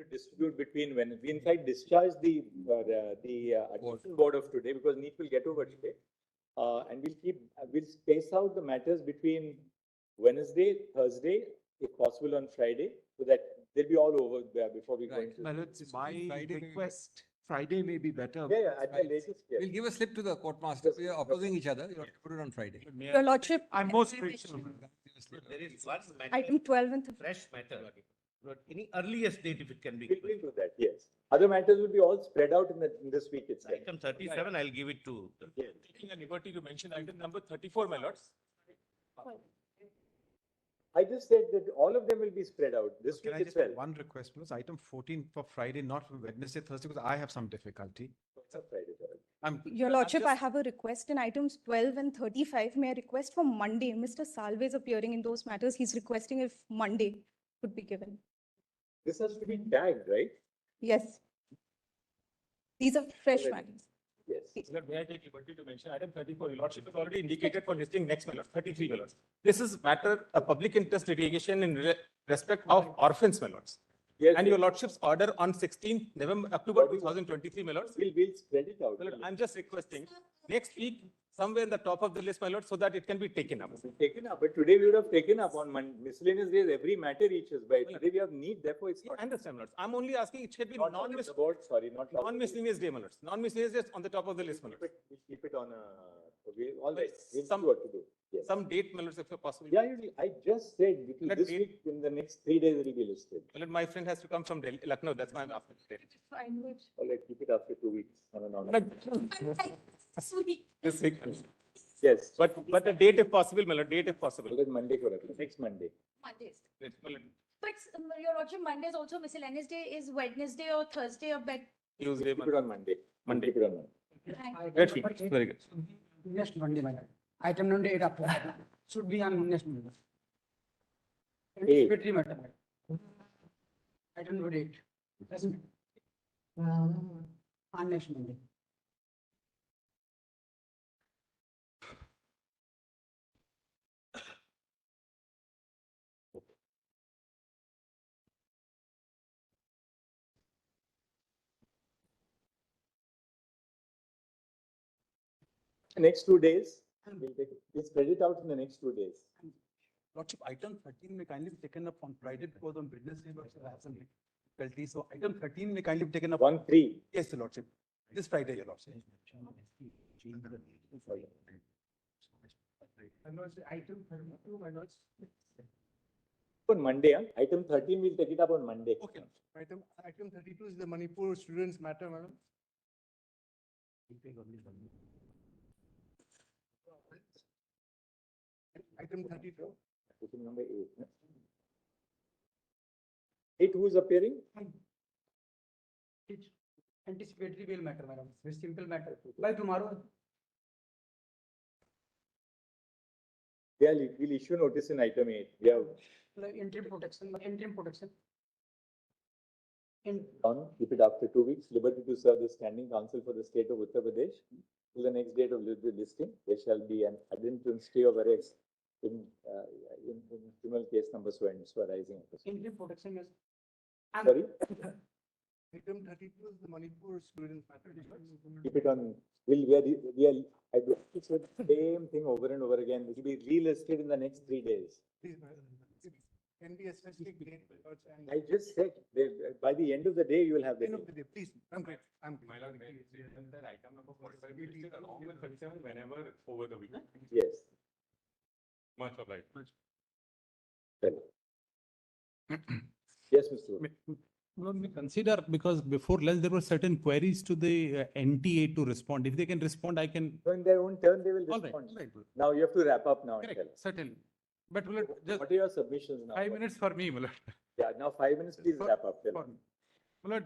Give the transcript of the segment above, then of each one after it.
to distribute between when we in fact discharge the admission board of today because NEET will get over today, and we'll space out the matters between Wednesday, Thursday, if possible on Friday, so that they'll be all over there before we go into. My request, Friday may be better. Yeah, at the latest. Yeah. We'll give a slip to the court master. We are opposing each other. You have to put it on Friday. Your Lordship, I'm most grateful. There is one matter, item 12 and 13. fresh matter. But any earliest date if it can be We'll given. do that. Yes. Other matters will be all spread out in this week itself. Item 37, I'll give it to. Taking a liberty to mention item number 34, my lords. I just said that all of them will be spread out this Can I week just itself. have one request, please? Item 14 for Friday, not for Wednesday, Thursday, because I have some difficulty. It's a Friday, sorry. Your I'm Lordship, I just- have a request in items 12 and 35. May I request for Monday? Mr. Salve is appearing in those matters. He's requesting if Monday could be given. This has to be tagged, right? Yes. These are fresh Already. matters. Yes. Sir, may I take liberty to mention item 34, your lordship has already indicated for listing next, my lord, 33, my lords. This is matter, a public interest litigation in respect of orphans, my lords. Yes. And your lordship's order on 16th October 2023, my lords. We'll spread it out. My lord, I'm just requesting next week, somewhere in the top of the list, my lord, so that it can be taken up. Taken up, but today we would have taken up on miscellaneous days, every matter reaches by. Today we have need, therefore it's Yeah, not. I understand, my lords. I'm only asking, it should be Not on the non-miscellaneous board, sorry, not. non-miscellaneous day, my lords. Non-miscellaneous days on the top of the list, my lords. We keep it on all right, we'll see Some- what to do. Yes. Some date, my lords, if possible. Yeah, I just said, Let this me- week, in the next 3 days, it will be listed. My lord, my friend has to come from Delhi, Lucknow, that's why I'm asking. All right, keep it after 2 weeks. No. This week. Yes, But the date if possible, my lord, date if possible. because Monday, correct, next Monday. Mondays. My lord, But your lordship, Monday is also miscellaneous day. Is Wednesday or Thursday or bed? Tuesday, Keep it on Monday. Monday. Keep it on Monday. Great feedback. Very good. Next Monday, madam. Item number 8 after that should be on next Monday. Eight. Anticipatory matter, madam. Item number 8. Yes, ma'am. On next Monday. Next 2 days, we'll spread it out in the next 2 days. Lordship, item 13 may kindly be taken up on Friday because on Wednesday, Lordship, I have some difficulty. So item 13 may kindly be taken up. 1-3. Yes, Your Lordship. This Friday, Your Lordship. Item 32, my lords. On Monday, huh? Item 13, we'll take it up on Monday. Okay. Item 32 is the Manipur students matter, madam. Item 32. Item number 8. huh? 8, who is appearing? It's anticipatory bail matter, madam. Very simple matter. By tomorrow, Yeah, we'll issue notice in item 8. Yeah, like interim protection, interim protection. In on, keep it after 2 weeks. Liberty to serve the standing counsel for the state of Uttar Pradesh. Till the next date of the listing, there shall be an addendum stay of arrest in criminal case number so and so arising. interim protection is. Sorry, Item 32 is the Manipur students matter. keep it on, I do it's the same thing over and over again. It will be relisted in the next 3 days. Please, madam. It can be a specific date. lords, and I just said, by the end of the day, you will have the End of date. the day, please. I'm great. I'm. My lord, may I present that item number 45 be listed along with 37 whenever over the week. Yes. Much obliged. Well. Yes, Mr. Wood. Well, we consider, because before lunch, there were certain queries to the NTA to respond. If they can respond, I can. So in their own turn, they will All right, respond. all right. Now you have to wrap up now. and tell Correct, us. certainly. But will it just What are your submissions now? 5 minutes for me, Mulad. Yeah, now 5 minutes, please For- wrap up. Tell For us. me. Mulad,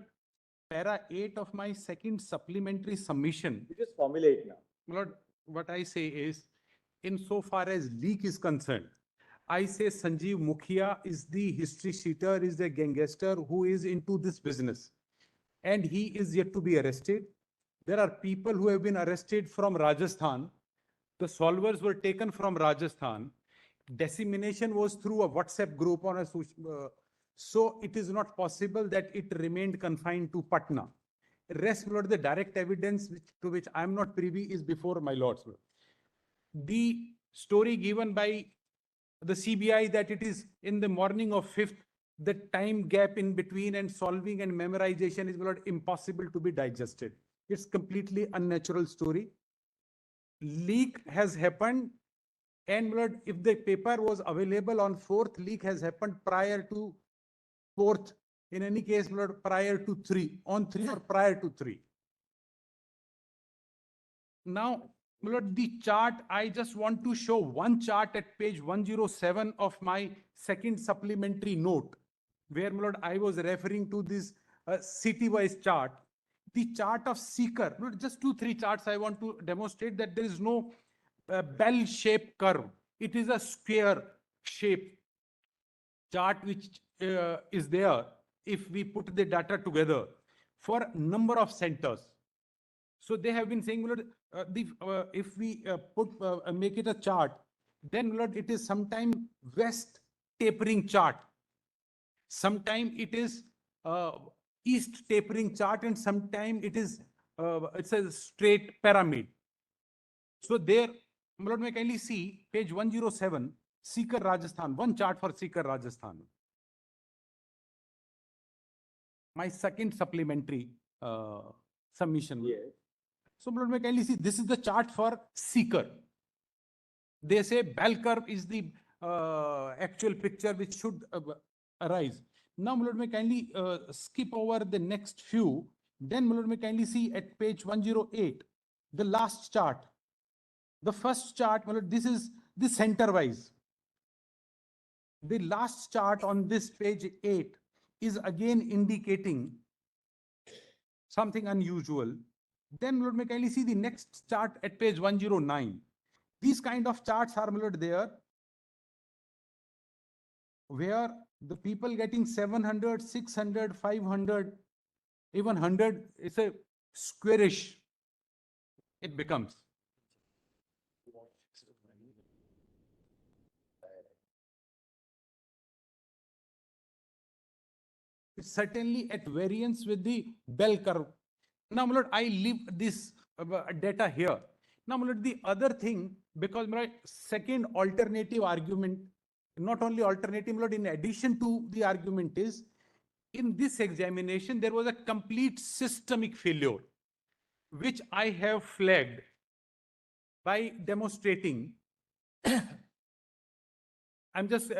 para 8 of my second supplementary submission, You just formulate now. Mulad, what I say is, insofar as leak is concerned, I say Sanjeev Mukhia is the history sheeter, is the gangster who is into this business. And he is yet to be arrested. There are people who have been arrested from Rajasthan. The solvers were taken from Rajasthan. Dissemination was through a WhatsApp group on a So it is not possible that it remained confined to Patna. Rest, my lord, the direct evidence to which I am not privy is before my lords. The story given by the CBI that it is in the morning of 5th, the time gap in between and solving and memorization is, my lord, impossible to be digested. It's completely unnatural story. Leak has happened, and my lord, if the paper was available on 4th, leak has happened prior to 4th. In any case, my lord, prior to 3, on 3 or prior to 3. Now, my lord, the chart, I just want to show one chart at page 107 of my second supplementary note, where, my lord, I was referring to this city-wise chart. The chart of seeker, my lord, just 2-3 charts I want to demonstrate that there is no bell-shaped curve. It is a square shape chart which is there if we put the data together for number of centers. So they have been saying, Lord, if we make it a chart, then Lord, it is sometime west tapering chart. Sometime it is east tapering chart, and sometime it is it's a straight pyramid. So there, Lord, may kindly see page 107, Seeker Rajasthan, one chart for Seeker Rajasthan. My second supplementary submission. Yes. So, Lord, may kindly see, this is the chart for seeker. They say bell curve is the actual picture which should arise. Now, Lord, may kindly skip over the next few. Then, Lord, may kindly see at page 108, the last chart. The first chart, Lord, this is the center wise. The last chart on this page 8 is again indicating something unusual. Then, Lord, may kindly see the next chart at page 109. These kind of charts are, Lord, there, where the people getting 700, 600, 500, even 100, it's a squarish, it becomes. It's certainly at variance with the bell curve. Now, my lord, I leave this data here. Now, my lord, the other thing, because my second alternative argument, not only alternative, my lord, in addition to the argument is, in this examination, there was a complete systemic failure, which I have flagged by demonstrating. I'm just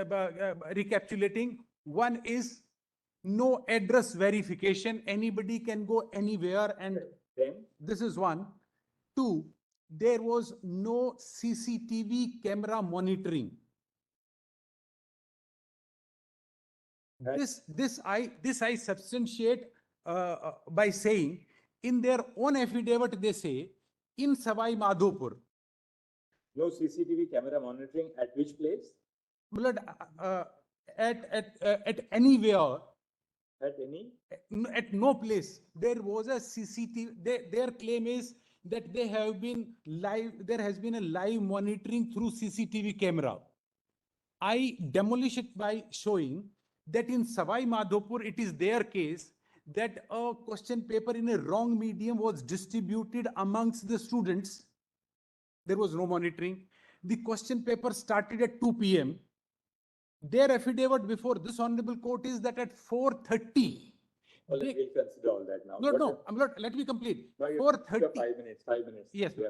recapitulating. One is no address verification. Anybody can go anywhere, and this is one. Two, there was no CCTV camera monitoring. This I substantiate by saying, in their own affidavit, they say in Savai Madhopur. No CCTV camera monitoring at which place? Blood at anywhere. At any? At no place. There was a CCTV. Their claim is that they have been live. There has been a live monitoring through CCTV camera. I demolish it by showing that in Savai Madhopur, it is their case that a question paper in a wrong medium was distributed amongst the students. There was no monitoring. The question paper started at 2 p.m. Their affidavit before this honorable court is that at 4:30. Well, we'll consider all that now. No, I'm not. Let me complete. No, 4:30. 5 minutes. Yes. Yeah.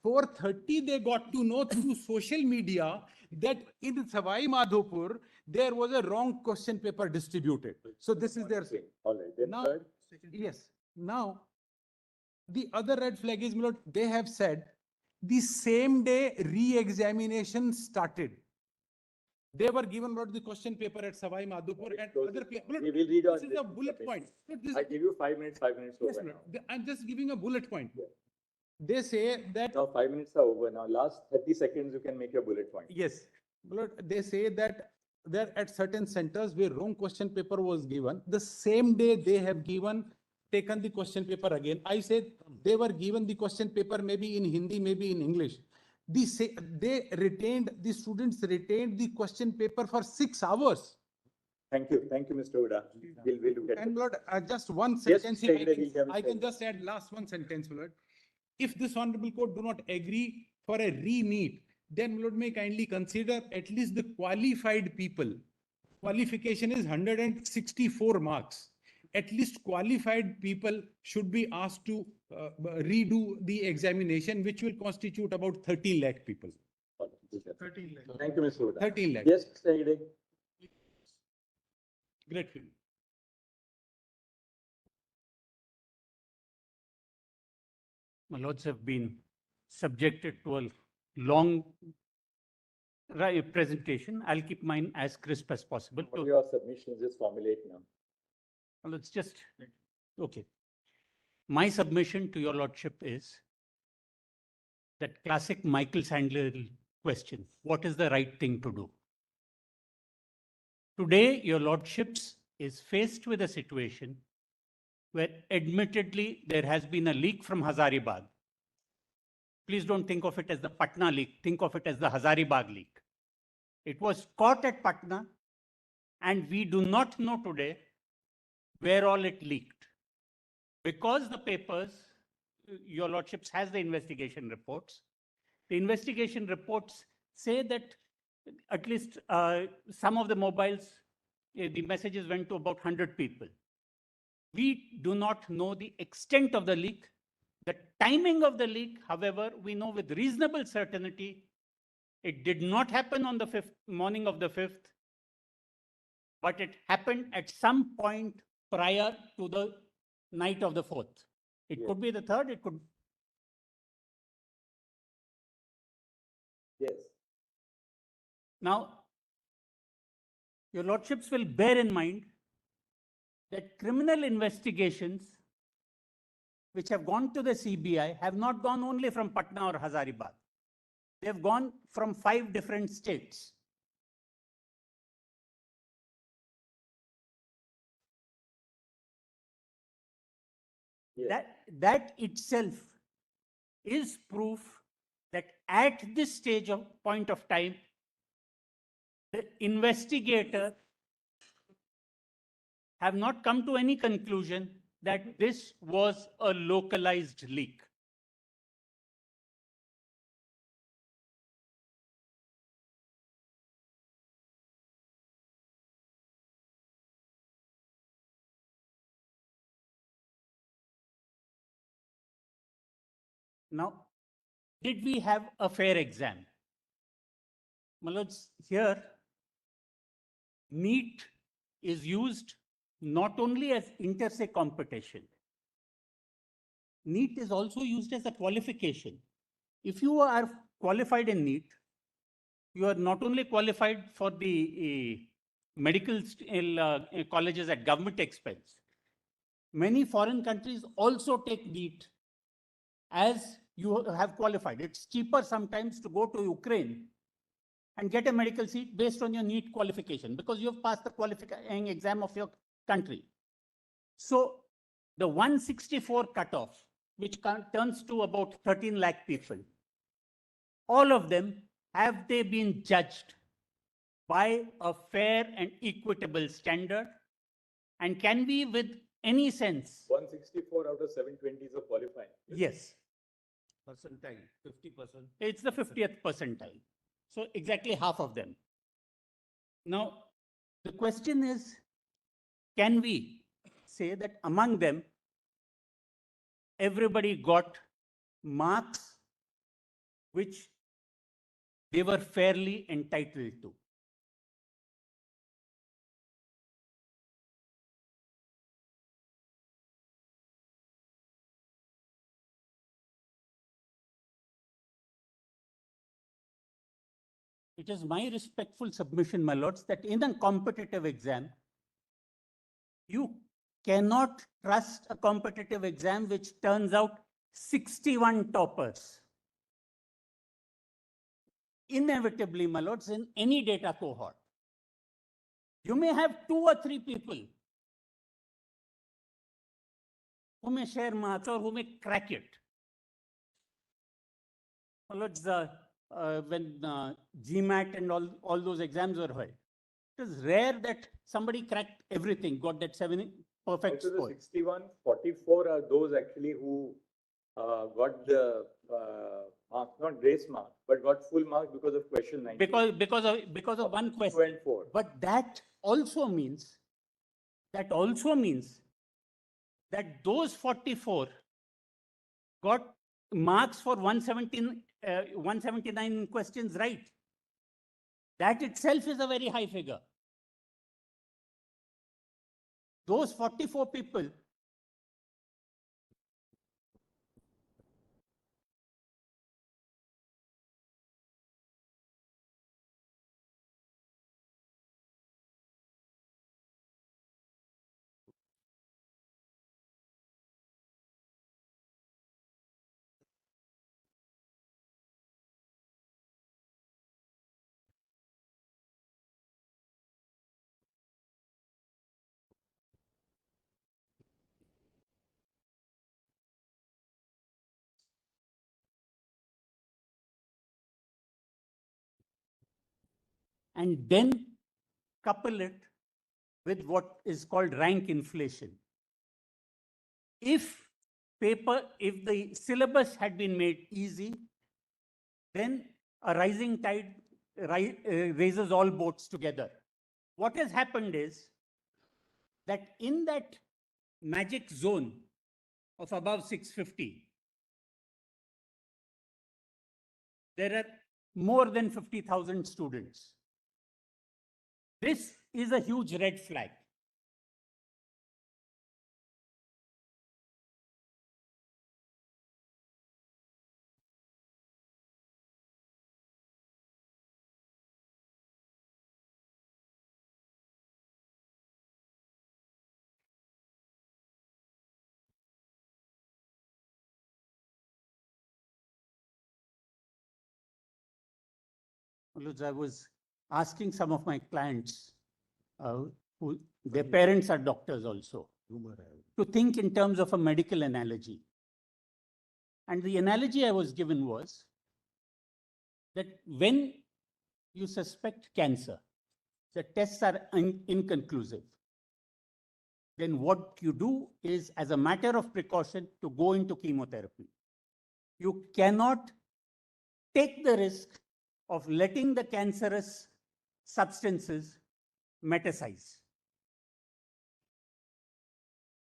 4:30, they got to know through social media that in Savai Madhopur, there was a wrong question paper distributed. So this is their thing. All right. Then Now, third. yes. Now, the other red flag is, Milord, they have said the same day re-examination started. They were given, Lord, the question paper at Savai Madhopur and other places. We will read This is a bullet point. I give you 5 minutes. 5 minutes Yes, over Lord. now. I'm just giving a bullet point. Yeah. They say that. Now 5 minutes are over. Now last 30 seconds you can make your bullet point. Yes, Lord, they say that there at certain centers where wrong question paper was given, the same day they have taken the question paper again. I said they were given the question paper maybe in Hindi, maybe in English. The students retained the question paper for 6 hours. Thank you, Mr. Uda. We'll look at And it. Lord, just one Yes, sentence, Mr. if Hegde, we'll have it I can said. just add last one sentence, my Lord. If this honorable court do not agree for a re-NEET, then my Lord may kindly consider at least the qualified people. Qualification is 164 marks. At least qualified people should be asked to redo the examination, which will constitute about 13 lakh people. 13 lakh. Thank you, Mr. Uda. 13 lakh. Yes, Mr. Hegde. Grateful. My lords have been subjected to a long presentation. I'll keep mine as crisp as possible. What are your submissions? Just formulate now. Well, it's just, okay. My submission to your lordship is that classic Michael Sandler question, what is the right thing to do? Today, your lordships is faced with a situation where admittedly there has been a leak from Hazaribagh. Please don't think of it as the Patna leak, think of it as the Hazaribagh leak. It was caught at Patna, and we do not know today where all it leaked. Because the papers, your lordships has the investigation reports. The investigation reports say that at least some of the mobiles, the messages went to about 100 people. We do not know the extent of the leak. The timing of the leak, however, we know with reasonable certainty, it did not happen on the morning of the 5th, but it happened at some point prior to the night of the 4th. It could be the 3rd, it could. Yes. Now, your lordships will bear in mind that criminal investigations which have gone to the CBI have not gone only from Patna or Hazaribagh. They have gone from 5 different states. Yes. That itself is proof that at this stage of point of time, the investigator have not come to any conclusion that this was a localized leak. Now, did we have a fair exam? My lords, here, NEET is used not only as inter-se competition. NEET is also used as a qualification. If you are qualified in NEET, you are not only qualified for the medical colleges at government expense. Many foreign countries also take NEET as you have qualified. It's cheaper sometimes to go to Ukraine and get a medical seat based on your NEET qualification because you have passed the qualifying exam of your country. So the 164 cutoff, which turns to about 13 lakh people, all of them, have they been judged by a fair and equitable standard? And can we, with any sense? 164 out of 720 is a qualifying. Yes. Percentile, 50%. It's the 50th percentile. So exactly half of them. Now, the question is, can we say that among them, everybody got marks which they were fairly entitled to? It is my respectful submission, my lords, that in a competitive exam, you cannot trust a competitive exam which turns out 61 toppers. Inevitably, my lords, in any data cohort, you may have 2 or 3 people who may share marks or who may crack it. My lords, when GMAT and all those exams were held, it is rare that somebody cracked everything, got that 7 perfect Out of the score. 61, 44 are those actually who got the mark, not grace mark, but got full mark because of question 9. Because of one 2 question. and 4. But that also means that those 44 got marks for 179 questions right. That itself is a very high figure. Those 44 people and then couple it with what is called rank inflation. If the syllabus had been made easy, then a rising tide raises all boats together. What has happened is that in that magic zone of above 650, there are more than 50,000 students. This is a huge red flag. I was asking some of my clients, who their parents are doctors also, to think in terms of a medical analogy. And the analogy I was given was that when you suspect cancer, the tests are inconclusive. Then what you do is, as a matter of precaution, to go into chemotherapy. You cannot take the risk of letting the cancerous substances metastasize.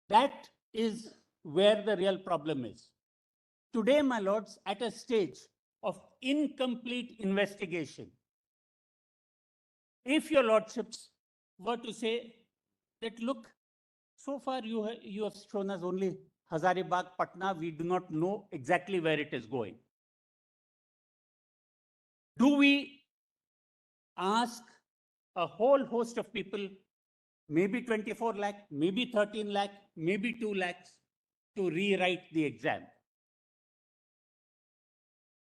That is where the real problem is. Today, my lords, at a stage of incomplete investigation, if your lordships were to say that, look, so far you have shown us only Hazaribagh, Patna, we do not know exactly where it is going. Do we ask a whole host of people, maybe 24 lakh, maybe 13 lakh, maybe 2 lakhs, to rewrite the exam?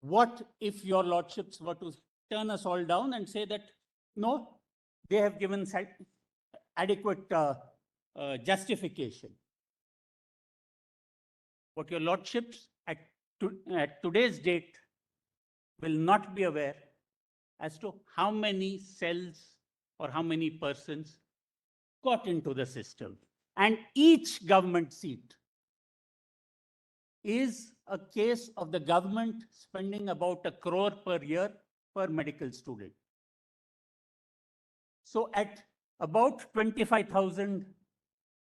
What if your lordships were to turn us all down and say that, no, they have given adequate justification? What your lordships at today's date will not be aware as to how many cells or how many persons got into the system. And each government seat is a case of the government spending about 1 crore per year per medical student. So at about 25,000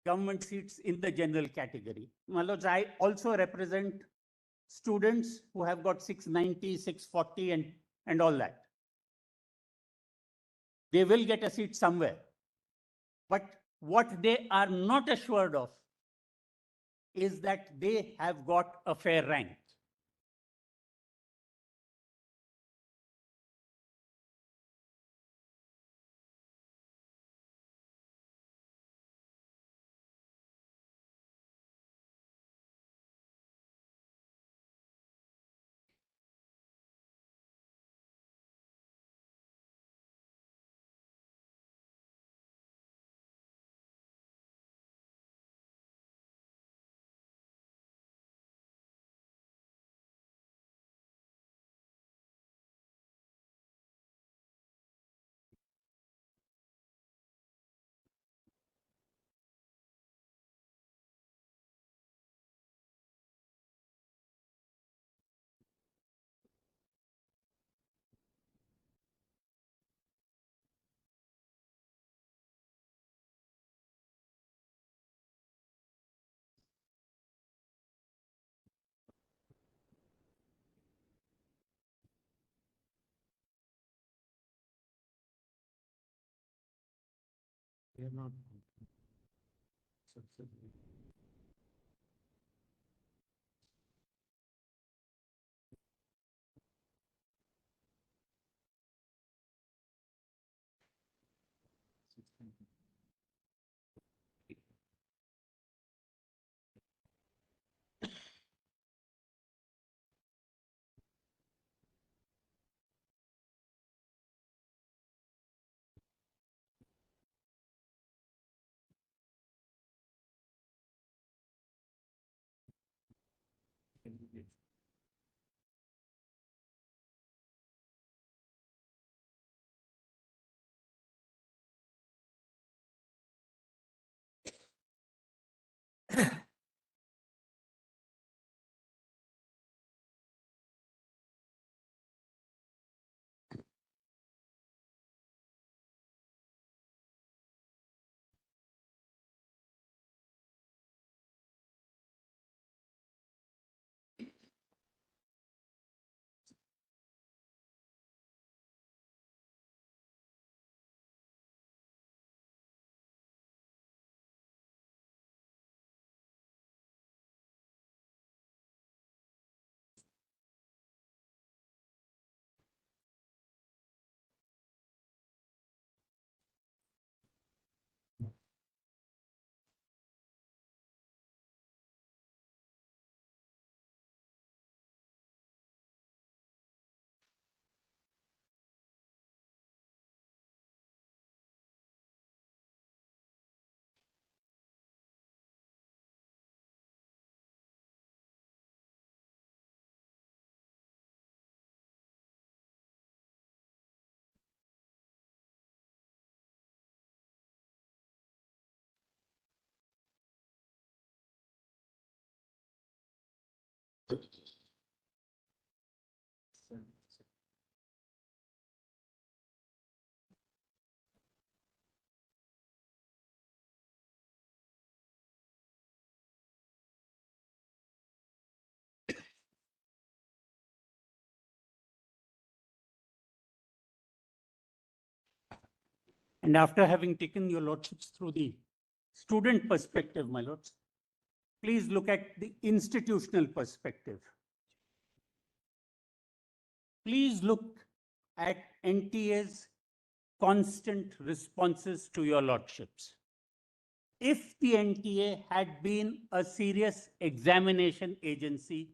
government seats in the general category, my lords, I also represent students who have got 690, 640 and all that. They will get a seat somewhere. But what they are not assured of is that they have got a fair rank. They are not. And after having taken your lordships through the student perspective, my lords, please look at the institutional perspective. Please look at NTA's constant responses to your lordships. If the NTA had been a serious examination agency,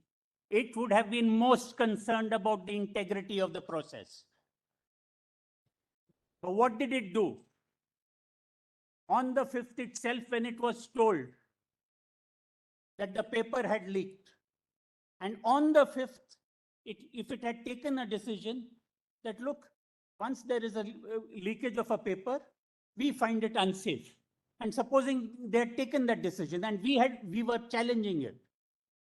it would have been most concerned about the integrity of the process. But what did it do? On the 5th itself, when it was told that the paper had leaked, and on the 5th, if it had taken a decision that, look, once there is a leakage of a paper, we find it unsafe. And supposing they had taken that decision and we were challenging it,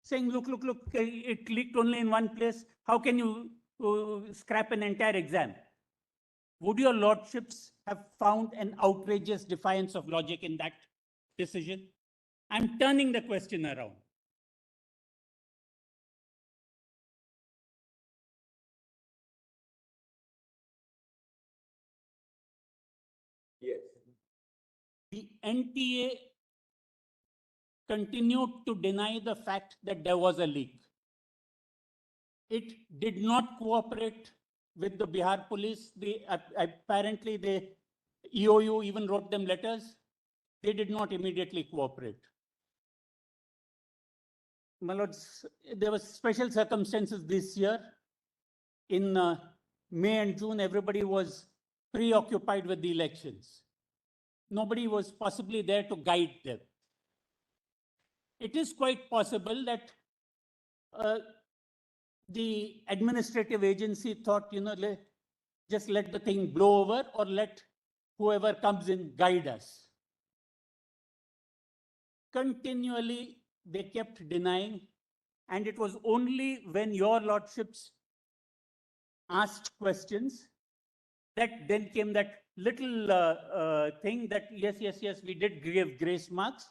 saying, look, it leaked only in one place. How can you scrap an entire exam? Would your lordships have found an outrageous defiance of logic in that decision? I'm turning the question around. Yes. The NTA continued to deny the fact that there was a leak. It did not cooperate with the Bihar police. Apparently, the EOU even wrote them letters. They did not immediately cooperate. My lords, there were special circumstances this year. In May and June, everybody was preoccupied with the elections. Nobody was possibly there to guide them. It is quite possible that the administrative agency thought, just let the thing blow over or let whoever comes in guide us. Continually, they kept denying, and it was only when your lordships asked questions that then came that little thing that, yes, we did give grace marks,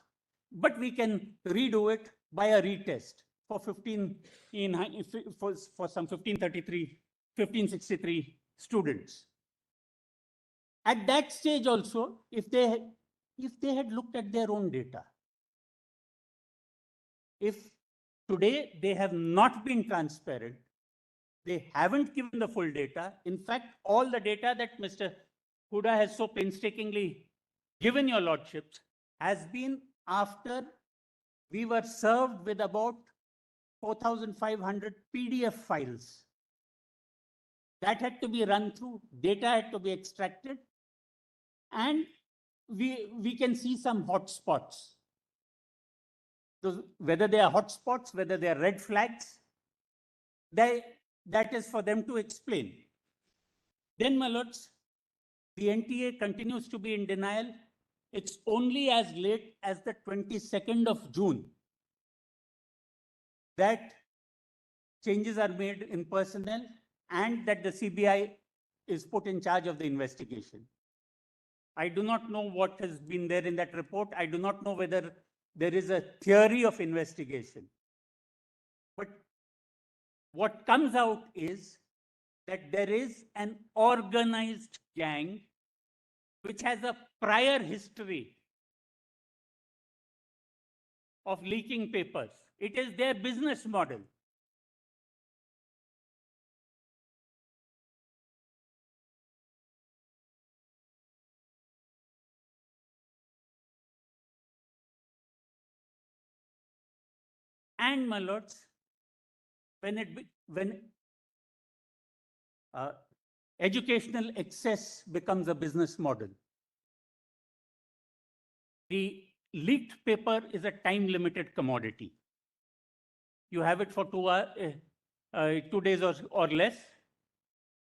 but we can redo it by a retest for some 1563 students. At that stage also, if they if they had looked at their own data. If today they have not been transparent, they haven't given the full data. In fact, all the data that Mr. Huda has so painstakingly given your lordships has been after we were served with about 4,500 PDF files. That had to be run through, data had to be extracted, and we can see some hotspots. Whether they are hotspots, whether they are red flags, that is for them to explain. Then, my lords, the NTA continues to be in denial. It's only as late as the 22nd of June that changes are made in personnel and that the CBI is put in charge of the investigation. I do not know what has been there in that report. I do not know whether there is a theory of investigation. But what comes out is that there is an organized gang which has a prior history of leaking papers. It is their business model. And, my lords, when educational excess becomes a business model, the leaked paper is a time-limited commodity. You have it for 2 days or less.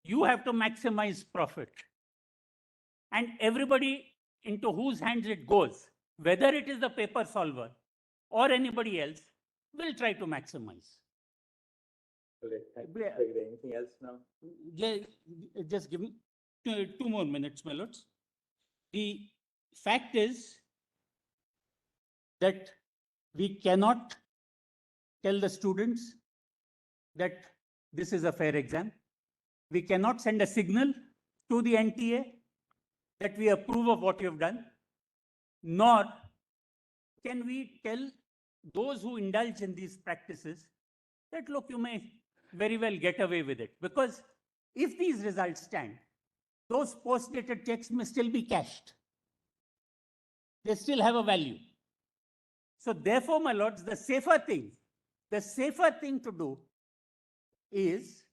You have to maximize profit. And everybody into whose hands it goes, whether it is the paper solver or anybody else, will try to maximize. Anything else now? Just give me 2 more minutes, my lords. The fact is that we cannot tell the students that this is a fair exam. We cannot send a signal to the NTA that we approve of what you have done, nor can we tell those who indulge in these practices that, look, you may very well get away with it. Because if these results stand, those post-dated checks may still be cashed. They still have a value. So therefore, my lords, the safer thing to do is,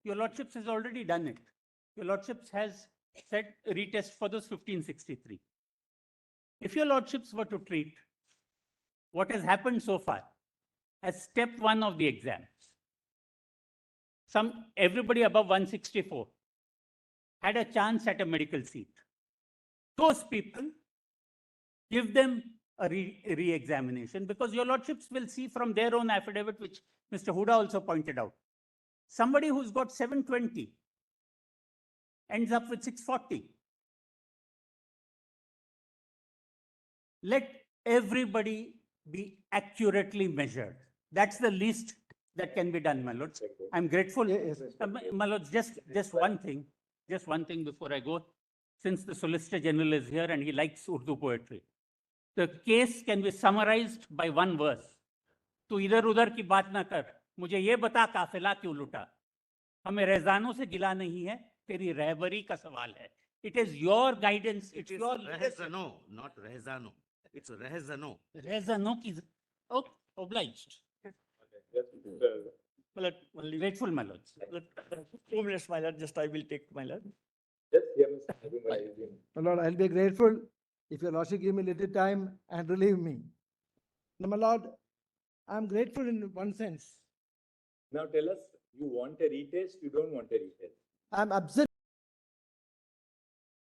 your lordships has already done it. Your lordships has said retest for those 1563. If your lordships were to treat what has happened so far as step 1 of the exams, everybody above 164 had a chance at a medical seat. Those people, give them a re-examination, because your lordships will see from their own affidavit, which Mr. Huda also pointed out, somebody who's got 720 ends up with 640. Let everybody be accurately measured. That's the least that can be done, my lords. I'm grateful. My lords, just one thing before I go, since the Solicitor General is here and he likes Urdu poetry. The case can be summarized by one verse. तू इधर उधर की बात ना कर, मुझे ये बता काफिला क्यों लुटा, हमें रहजानों से गिला नहीं है, तेरी रहबरी का सवाल है. It is your guidance. It's your Rehzano, not Rehzano. It's Rehzano. Rehzano ki. Oh, obliged. Well, grateful, my lords. 2 minutes, my lord. Just I will take, my lord. Just hear me, sir. My lord, I'll be grateful if your lordship give me little time and relieve me. Now, my lord, I'm grateful in one sense. Now tell us, you want a retest, you don't want a retest. I'm absolutely